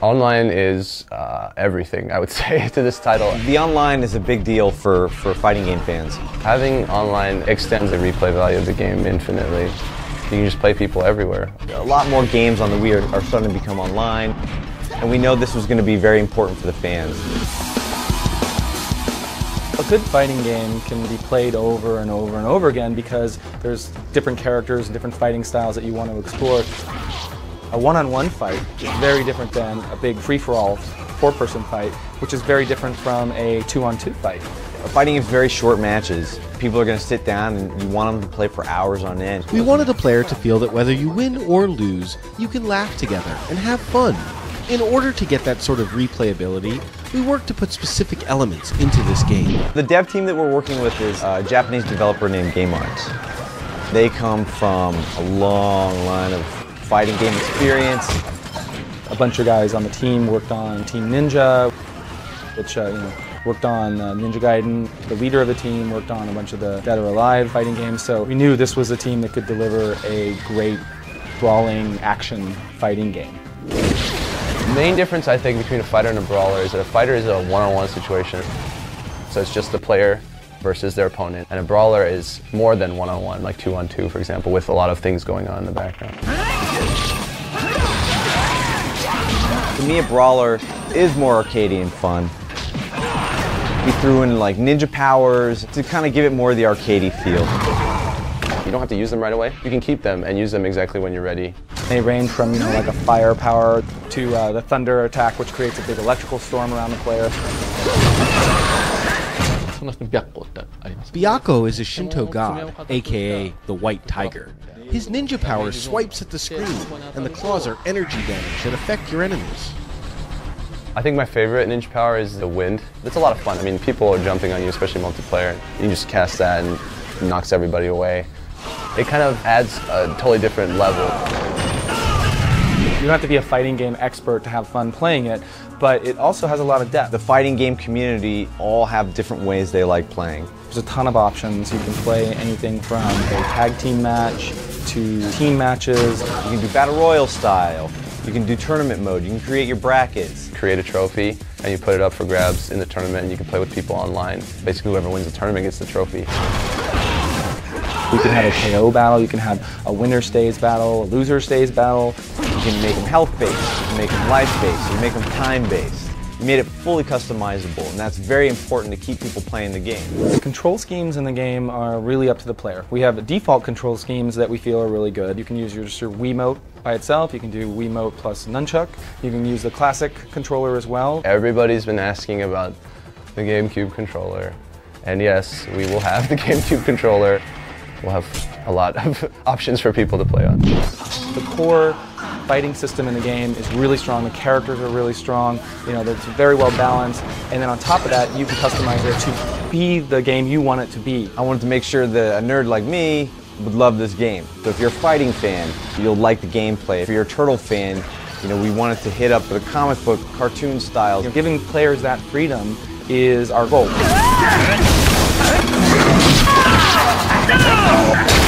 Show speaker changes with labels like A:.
A: Online is everything, I would say, to this title.
B: The online is a big deal for fighting game fans.
A: Having online extends the replay value of the game infinitely. You can just play people everywhere.
B: A lot more games on the Wii are starting to become online, and we know this was going to be very important for the fans.
C: A good fighting game can be played over and over and over again because there's different characters and different fighting styles that you want to explore. A one-on-one fight is very different than a big free-for-all four-person fight, which is very different from a two-on-two fight.
B: Fighting is very short matches. People are going to sit down and you want them to play for hours on end.
D: We wanted a player to feel that whether you win or lose, you can laugh together and have fun. In order to get that sort of replayability, we worked to put specific elements into this game.
B: The dev team that we're working with is a Japanese developer named Game Arts. They come from a long line of fighting game experience.
C: A bunch of guys on the team worked on Team Ninja, which worked on Ninja Gaiden. The leader of the team worked on a bunch of the Dead or Alive fighting games, so we knew this was a team that could deliver a great brawling action fighting game.
A: The main difference, I think, between a fighter and a brawler is that a fighter is a one-on-one situation, so it's just the player versus their opponent, and a brawler is more than one-on-one, like two-on-two, for example, with a lot of things going on in the background.
B: To me, a brawler is more arcadey and fun. We threw in like ninja powers to kind of give it more of the arcadey feel.
A: You don't have to use them right away. You can keep them and use them exactly when you're ready.
C: They range from like a fire power to the thunder attack, which creates a big electrical storm around the player.
D: Byakko is a Shinto god, aka the White Tiger. His ninja power swipes at the screen, and the claws are energy damage that affect your enemies.
A: I think my favorite ninja power is the wind. It's a lot of fun. I mean, people are jumping on you, especially multiplayer. You just cast that and it knocks everybody away. It kind of adds a totally different level.
C: You don't have to be a fighting game expert to have fun playing it, but it also has a lot of depth.
B: The fighting game community all have different ways they like playing.
C: There's a ton of options. You can play anything from a tag team match to team matches.
B: You can do battle royale style. You can do tournament mode. You can create your brackets.
A: Create a trophy and you put it up for grabs in the tournament and you can play with people online. Basically, whoever wins the tournament gets the trophy.
C: You can have a KO battle, you can have a winner stays battle, a loser stays battle.
B: You can make them health-based, you can make them life-based, you can make them time-based. You made it fully customizable, and that's very important to keep people playing the game.
C: The control schemes in the game are really up to the player. We have default control schemes that we feel are really good. You can use your Wiimote by itself, you can do Wiimote plus nunchuck, you can use the classic controller as well.
A: Everybody's been asking about the GameCube controller, and yes, we will have the GameCube controller. We'll have a lot of options for people to play on.
C: The core fighting system in the game is really strong, the characters are really strong, it's very well balanced, and then on top of that, you can customize it to be the game you want it to be.
B: I wanted to make sure that a nerd like me would love this game. So if you're a fighting fan, you'll like the gameplay. If you're a Turtle fan, we wanted to hit up the comic book cartoon style.
C: Giving players that freedom is our goal.
E: No!